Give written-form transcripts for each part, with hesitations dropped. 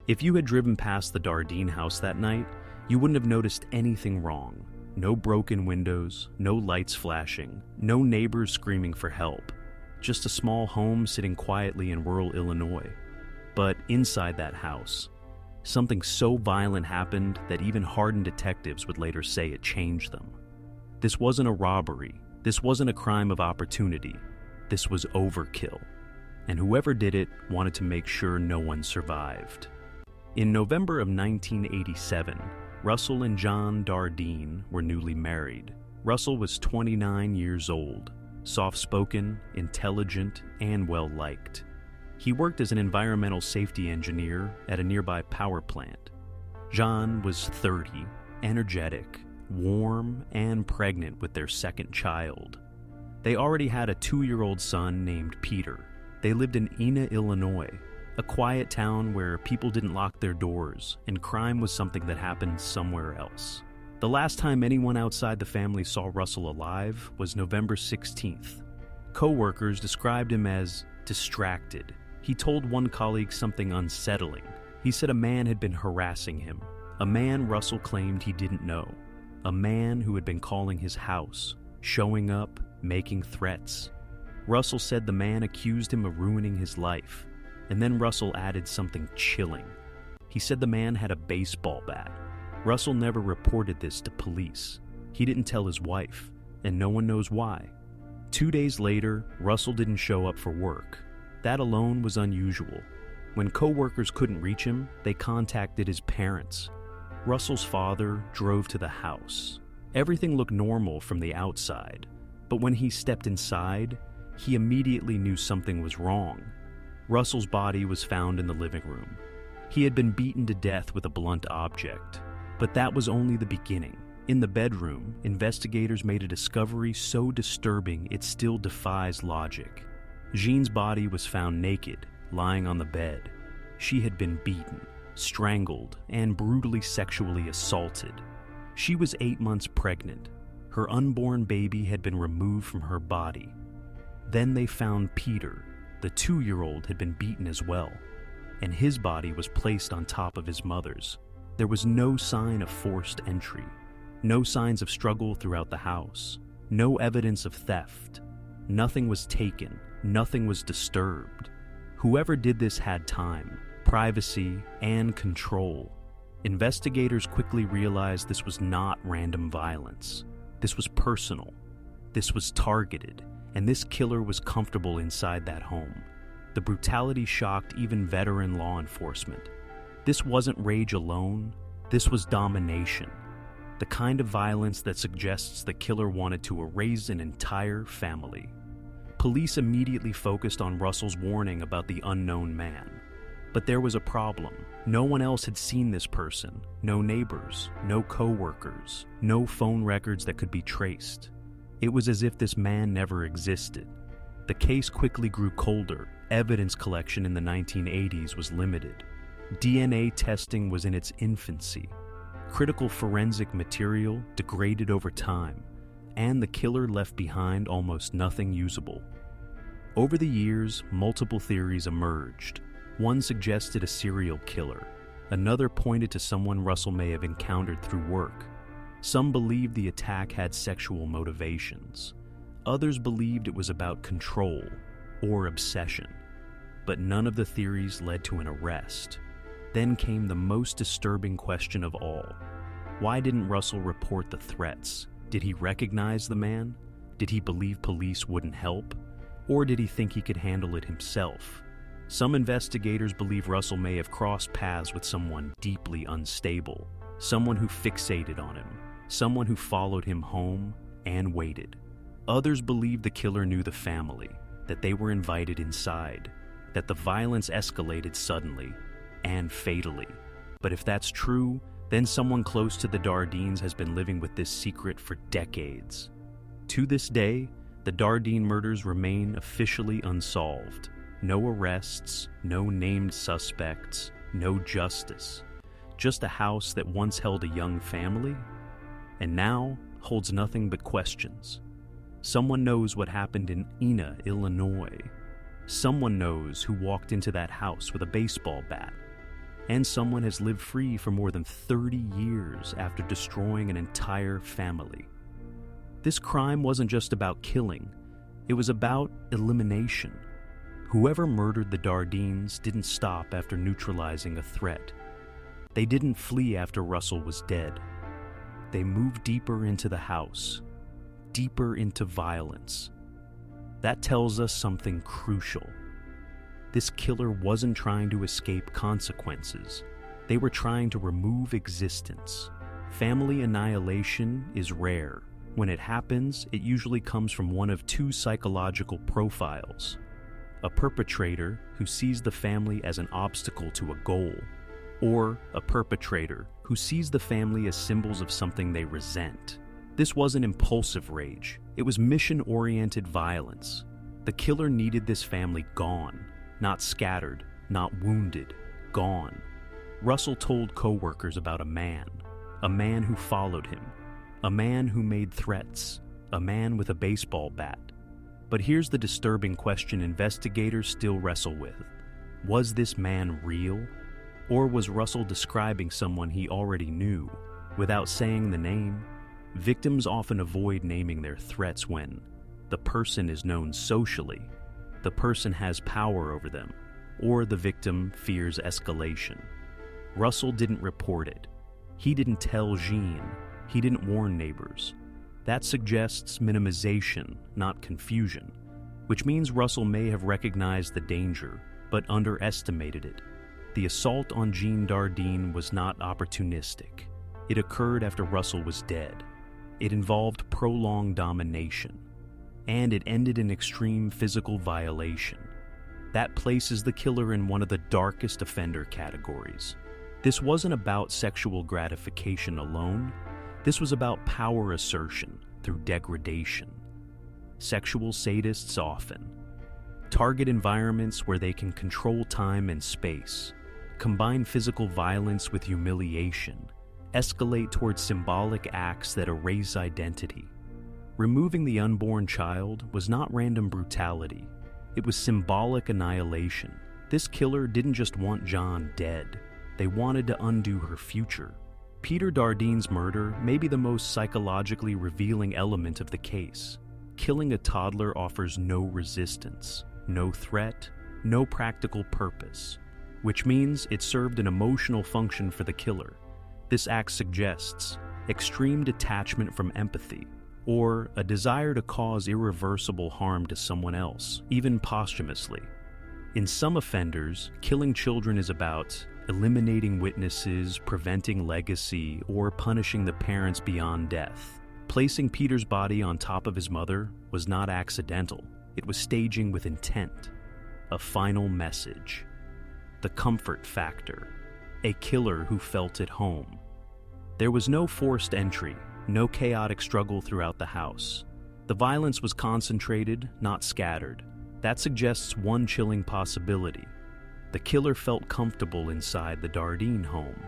If you had driven past the Dardeen house that night, you wouldn't have noticed anything wrong. No broken windows, no lights flashing, no neighbors screaming for help. Just a small home sitting quietly in rural Illinois. But inside that house, something so violent happened that even hardened detectives would later say it changed them. This wasn't a robbery. This wasn't a crime of opportunity. This was overkill. And whoever did it wanted to make sure no one survived. In November of 1987, Russell and Jeanne Dardeen were newly married. Russell was 29 years old, soft-spoken, intelligent, and well-liked. He worked as an environmental safety engineer at a nearby power plant. Jeanne was 30, energetic, warm, and pregnant with their second child. They already had a 2-year-old son named Peter. They lived in Enna, Illinois, a quiet town where people didn't lock their doors, and crime was something that happened somewhere else. The last time anyone outside the family saw Russell alive was November 16th. Co-workers described him as distracted. He told one colleague something unsettling. He said a man had been harassing him, a man Russell claimed he didn't know, a man who had been calling his house, showing up, making threats. Russell said the man accused him of ruining his life, and then Russell added something chilling. He said the man had a baseball bat. Russell never reported this to police. He didn't tell his wife, and no one knows why. 2 days later, Russell didn't show up for work. That alone was unusual. When co-workers couldn't reach him, they contacted his parents. Russell's father drove to the house. Everything looked normal from the outside, but when he stepped inside, he immediately knew something was wrong. Russell's body was found in the living room. He had been beaten to death with a blunt object. But that was only the beginning. In the bedroom, investigators made a discovery so disturbing it still defies logic. Jeanne's body was found naked, lying on the bed. She had been beaten, strangled, and brutally sexually assaulted. She was 8 months pregnant. Her unborn baby had been removed from her body. Then they found Peter. The 2-year-old had been beaten as well, and his body was placed on top of his mother's. There was no sign of forced entry, no signs of struggle throughout the house, no evidence of theft. Nothing was taken, nothing was disturbed. Whoever did this had time, privacy, and control. Investigators quickly realized this was not random violence. This was personal. This was targeted, and this killer was comfortable inside that home. The brutality shocked even veteran law enforcement. This wasn't rage alone, this was domination. The kind of violence that suggests the killer wanted to erase an entire family. Police immediately focused on Russell's warning about the unknown man. But there was a problem. No one else had seen this person. No neighbors, no co-workers, no phone records that could be traced. It was as if this man never existed. The case quickly grew colder. Evidence collection in the 1980s was limited. DNA testing was in its infancy. Critical forensic material degraded over time, and the killer left behind almost nothing usable. Over the years, multiple theories emerged. One suggested a serial killer. Another pointed to someone Russell may have encountered through work. Some believed the attack had sexual motivations. Others believed it was about control or obsession. But none of the theories led to an arrest. Then came the most disturbing question of all. Why didn't Russell report the threats? Did he recognize the man? Did he believe police wouldn't help? Or did he think he could handle it himself? Some investigators believe Russell may have crossed paths with someone deeply unstable, someone who fixated on him, someone who followed him home and waited. Others believe the killer knew the family, that they were invited inside, that the violence escalated suddenly and fatally. But if that's true, then someone close to the Dardeens has been living with this secret for decades. To this day, the Dardeen murders remain officially unsolved. No arrests, no named suspects, no justice. Just a house that once held a young family, and now holds nothing but questions. Someone knows what happened in Enna, Illinois. Someone knows who walked into that house with a baseball bat. and someone has lived free for more than 30 years after destroying an entire family. This crime wasn't just about killing, it was about elimination. Whoever murdered the Dardeens didn't stop after neutralizing a threat. They didn't flee after Russell was dead. They moved deeper into the house, deeper into violence. That tells us something crucial. This killer wasn't trying to escape consequences. They were trying to remove existence. Family annihilation is rare. When it happens, it usually comes from one of two psychological profiles: a perpetrator who sees the family as an obstacle to a goal, or a perpetrator who sees the family as symbols of something they resent. This wasn't impulsive rage, it was mission-oriented violence. The killer needed this family gone, not scattered, not wounded, gone. Russell told co-workers about a man who followed him, a man who made threats, a man with a baseball bat. But here's the disturbing question investigators still wrestle with. Was this man real? Or was Russell describing someone he already knew, without saying the name? Victims often avoid naming their threats when the person is known socially, the person has power over them, or the victim fears escalation. Russell didn't report it. He didn't tell Jeanne. He didn't warn neighbors. That suggests minimization, not confusion, which means Russell may have recognized the danger, but underestimated it. The assault on Jeanne Dardeen was not opportunistic. It occurred after Russell was dead. It involved prolonged domination, and it ended in extreme physical violation. That places the killer in one of the darkest offender categories. This wasn't about sexual gratification alone. This was about power assertion through degradation. Sexual sadists often target environments where they can control time and space, combine physical violence with humiliation, escalate towards symbolic acts that erase identity. Removing the unborn child was not random brutality. It was symbolic annihilation. This killer didn't just want Jeanne dead. They wanted to undo her future. Peter Dardeen's murder may be the most psychologically revealing element of the case. Killing a toddler offers no resistance, no threat, no practical purpose, which means it served an emotional function for the killer. This act suggests extreme detachment from empathy, or a desire to cause irreversible harm to someone else, even posthumously. In some offenders, killing children is about eliminating witnesses, preventing legacy, or punishing the parents beyond death. Placing Peter's body on top of his mother was not accidental. It was staging with intent. A final message. The comfort factor. A killer who felt at home. There was no forced entry, no chaotic struggle throughout the house. The violence was concentrated, not scattered. That suggests one chilling possibility. The killer felt comfortable inside the Dardeen home.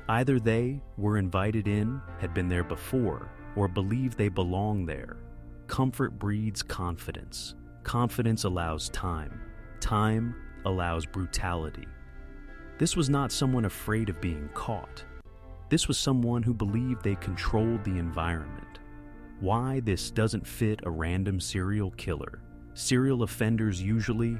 Either they were invited in, had been there before, or believed they belonged there. Comfort breeds confidence. Confidence allows time. Time allows brutality. This was not someone afraid of being caught. This was someone who believed they controlled the environment. Why this doesn't fit a random serial killer. Serial offenders usually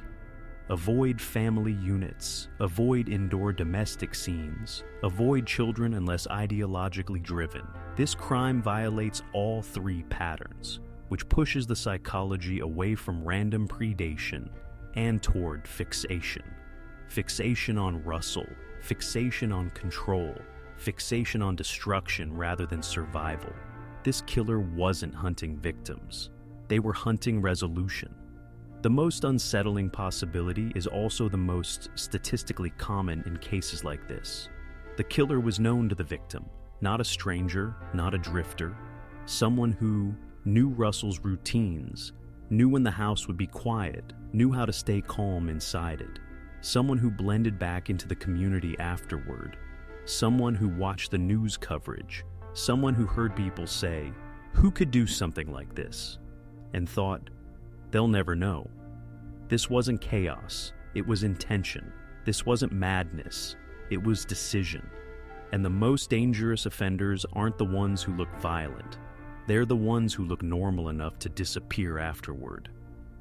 avoid family units, avoid indoor domestic scenes, avoid children unless ideologically driven. This crime violates all three patterns, which pushes the psychology away from random predation and toward fixation. Fixation on Russell, fixation on control, fixation on destruction rather than survival. This killer wasn't hunting victims. They were hunting resolution. The most unsettling possibility is also the most statistically common in cases like this. The killer was known to the victim, not a stranger, not a drifter, someone who knew Russell's routines, knew when the house would be quiet, knew how to stay calm inside it, someone who blended back into the community afterward, someone who watched the news coverage, someone who heard people say, "Who could do something like this?" and thought, "They'll never know." This wasn't chaos, it was intention. This wasn't madness, it was decision. And the most dangerous offenders aren't the ones who look violent. They're the ones who look normal enough to disappear afterward.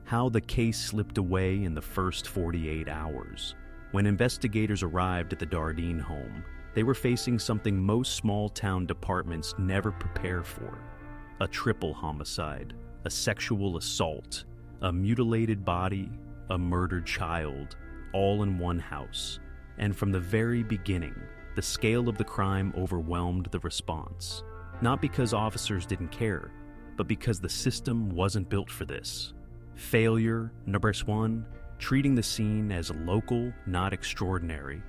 How the case slipped away in the first 48 hours. When investigators arrived at the Dardeen home, they were facing something most small-town departments never prepare for. A triple homicide, a sexual assault, a mutilated body, a murdered child, all in one house. And from the very beginning, the scale of the crime overwhelmed the response. Not because officers didn't care, but because the system wasn't built for this. Failure, number 1, treating the scene as local, not extraordinary.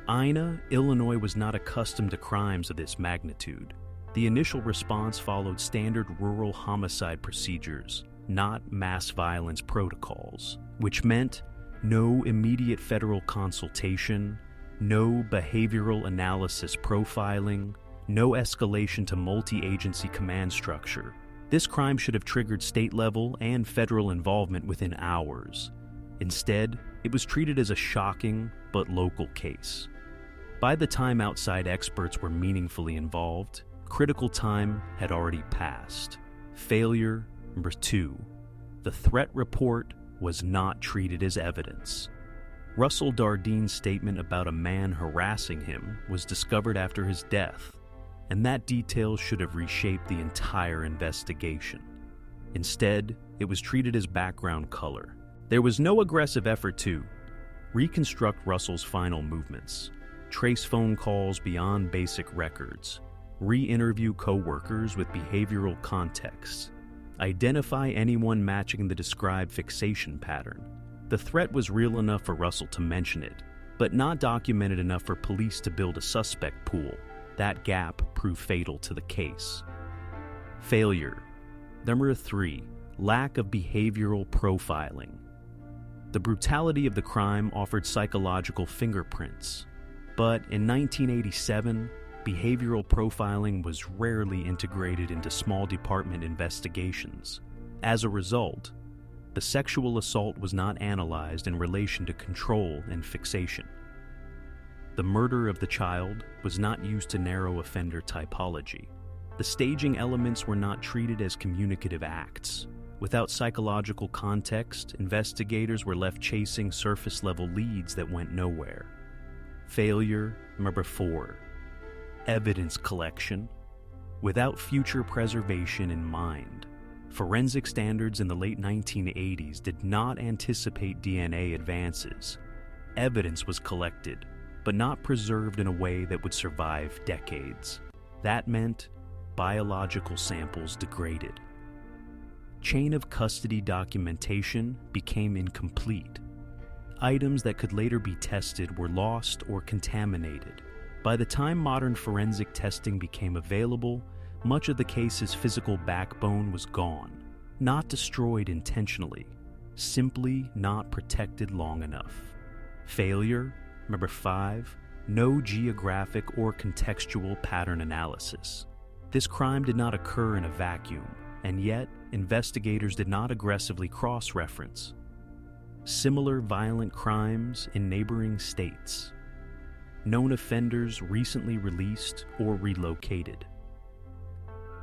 Ina, Illinois was not accustomed to crimes of this magnitude. The initial response followed standard rural homicide procedures, not mass violence protocols, which meant no immediate federal consultation, no behavioral analysis profiling, no escalation to multi-agency command structure. This crime should have triggered state-level and federal involvement within hours. Instead, it was treated as a shocking but local case. By the time outside experts were meaningfully involved, critical time had already passed. Failure number 2. The threat report was not treated as evidence. Russell Dardeen's statement about a man harassing him was discovered after his death, and that detail should have reshaped the entire investigation. Instead, it was treated as background color. There was no aggressive effort to reconstruct Russell's final movements, trace phone calls beyond basic records, re-interview co-workers with behavioral context, identify anyone matching the described fixation pattern. The threat was real enough for Russell to mention it, but not documented enough for police to build a suspect pool. That gap proved fatal to the case. Failure. Number 3, lack of behavioral profiling. The brutality of the crime offered psychological fingerprints, but in 1987, behavioral profiling was rarely integrated into small department investigations. As a result, the sexual assault was not analyzed in relation to control and fixation. The murder of the child was not used to narrow offender typology. The staging elements were not treated as communicative acts. Without psychological context, investigators were left chasing surface-level leads that went nowhere. Failure number 4. Evidence collection. Without future preservation in mind, forensic standards in the late 1980s did not anticipate DNA advances. Evidence was collected, but not preserved in a way that would survive decades. That meant biological samples degraded. Chain of custody documentation became incomplete. Items that could later be tested were lost or contaminated. By the time modern forensic testing became available, much of the case's physical backbone was gone, not destroyed intentionally, simply not protected long enough. Failure, number 5, no geographic or contextual pattern analysis. This crime did not occur in a vacuum, and yet investigators did not aggressively cross-reference similar violent crimes in neighboring states, known offenders recently released or relocated,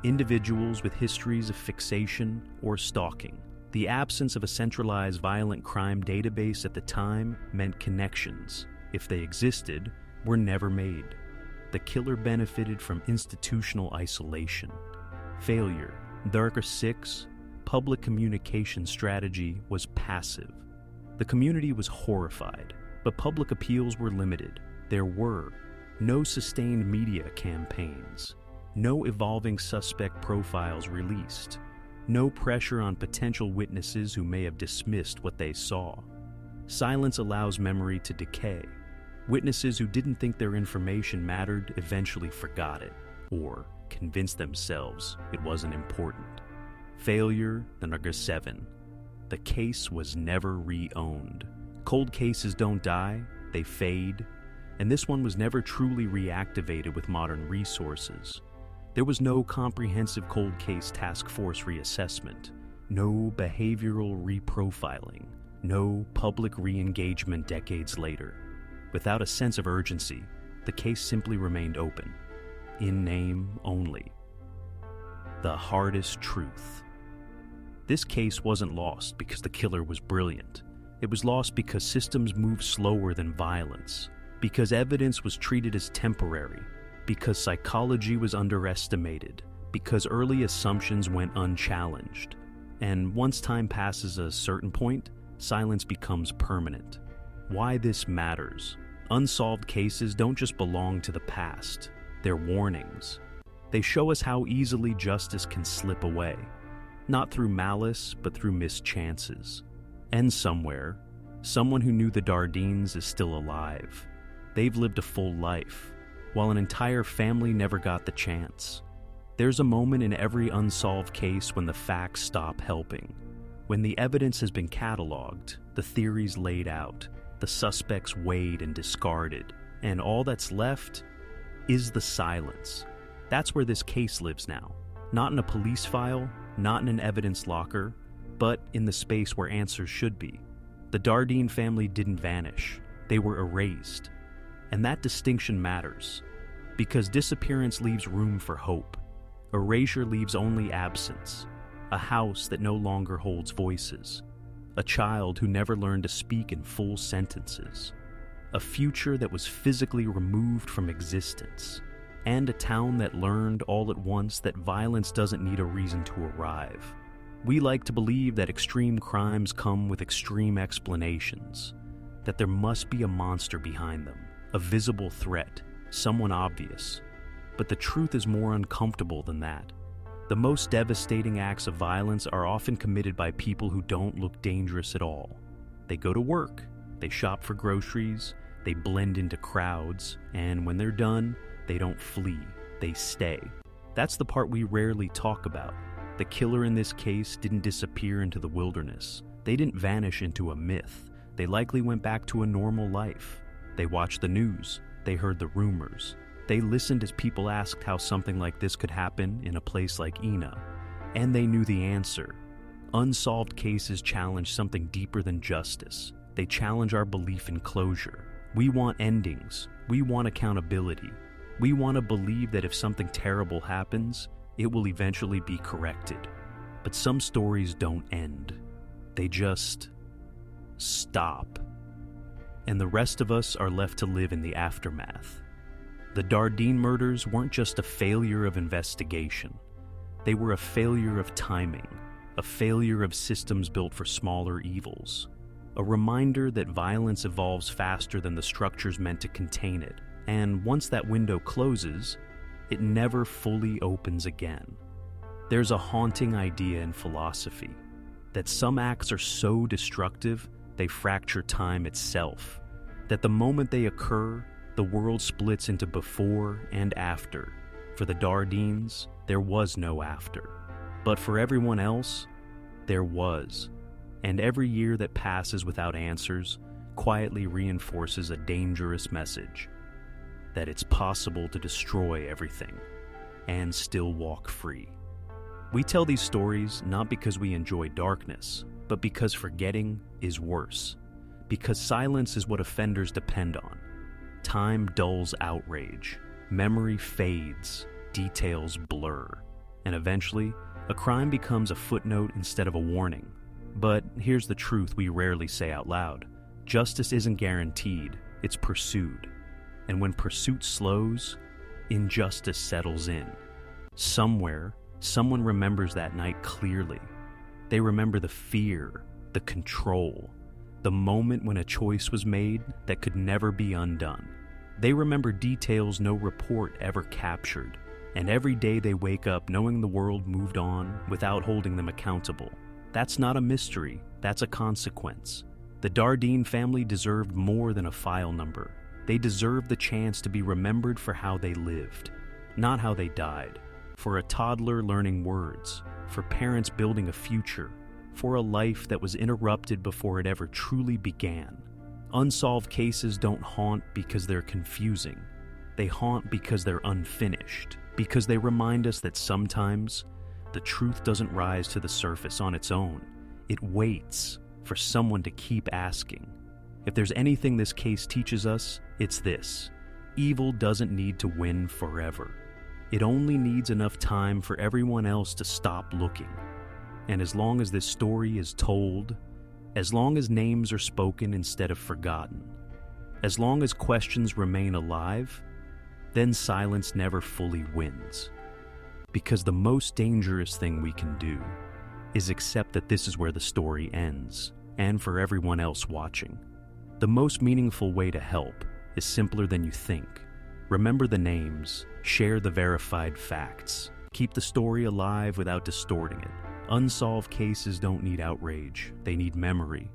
individuals with histories of fixation or stalking. The absence of a centralized violent crime database at the time meant connections, if they existed, were never made. The killer benefited from institutional isolation. Failure. Number 6, public communication strategy was passive. The community was horrified, but public appeals were limited. There were no sustained media campaigns, no evolving suspect profiles released, no pressure on potential witnesses who may have dismissed what they saw. Silence allows memory to decay. Witnesses who didn't think their information mattered eventually forgot it, or convinced themselves it wasn't important. Failure, number 7. The case was never re-owned. Cold cases don't die, they fade, and this one was never truly reactivated with modern resources. There was no comprehensive cold case task force reassessment, no behavioral reprofiling, no public re-engagement decades later. Without a sense of urgency, the case simply remained open, in name only. The hardest truth. This case wasn't lost because the killer was brilliant. It was lost because systems moved slower than violence, because evidence was treated as temporary, because psychology was underestimated, because early assumptions went unchallenged. And once time passes a certain point, silence becomes permanent. Why this matters. Unsolved cases don't just belong to the past. They're warnings. They show us how easily justice can slip away. Not through malice, but through missed chances. And somewhere, someone who knew the Dardeens is still alive. They've lived a full life, while an entire family never got the chance. There's a moment in every unsolved case when the facts stop helping. When the evidence has been cataloged, the theories laid out, the suspects weighed and discarded, and all that's left is the silence. That's where this case lives now. Not in a police file, not in an evidence locker, but in the space where answers should be. The Dardeen family didn't vanish. They were erased. And that distinction matters, because disappearance leaves room for hope. Erasure leaves only absence, a house that no longer holds voices, a child who never learned to speak in full sentences, a future that was physically removed from existence, and a town that learned all at once that violence doesn't need a reason to arrive. We like to believe that extreme crimes come with extreme explanations, that there must be a monster behind them, a visible threat, someone obvious. But the truth is more uncomfortable than that. The most devastating acts of violence are often committed by people who don't look dangerous at all. They go to work, they shop for groceries, they blend into crowds, and when they're done, they don't flee, they stay. That's the part we rarely talk about. The killer in this case didn't disappear into the wilderness. They didn't vanish into a myth. They likely went back to a normal life. They watched the news. They heard the rumors. They listened as people asked how something like this could happen in a place like Ina. And they knew the answer. Unsolved cases challenge something deeper than justice. They challenge our belief in closure. We want endings. We want accountability. We want to believe that if something terrible happens, it will eventually be corrected. But some stories don't end. They just stop. And the rest of us are left to live in the aftermath. The Dardeen murders weren't just a failure of investigation. They were a failure of timing, a failure of systems built for smaller evils, a reminder that violence evolves faster than the structures meant to contain it, and once that window closes, it never fully opens again. There's a haunting idea in philosophy, that some acts are so destructive they fracture time itself, that the moment they occur, the world splits into before and after. For the Dardeens, there was no after. But for everyone else, there was. And every year that passes without answers quietly reinforces a dangerous message, that it's possible to destroy everything and still walk free. We tell these stories not because we enjoy darkness, but because forgetting is worse. Because silence is what offenders depend on. Time dulls outrage, memory fades, details blur, and eventually, a crime becomes a footnote instead of a warning. But here's the truth we rarely say out loud. Justice isn't guaranteed, it's pursued. And when pursuit slows, injustice settles in. Somewhere, someone remembers that night clearly. They remember the fear, the control, the moment when a choice was made that could never be undone. They remember details no report ever captured, and every day they wake up knowing the world moved on without holding them accountable. That's not a mystery, that's a consequence. The Dardeen family deserved more than a file number. They deserved the chance to be remembered for how they lived, not how they died. For a toddler learning words, for parents building a future, for a life that was interrupted before it ever truly began. Unsolved cases don't haunt because they're confusing. They haunt because they're unfinished, because they remind us that sometimes the truth doesn't rise to the surface on its own. It waits for someone to keep asking. If there's anything this case teaches us, it's this: Evil doesn't need to win forever. It only needs enough time for everyone else to stop looking. And as long as this story is told, as long as names are spoken instead of forgotten, as long as questions remain alive, then silence never fully wins. Because the most dangerous thing we can do is accept that this is where the story ends, and for everyone else watching. The most meaningful way to help is simpler than you think. Remember the names, share the verified facts, keep the story alive without distorting it. Unsolved cases don't need outrage, they need memory.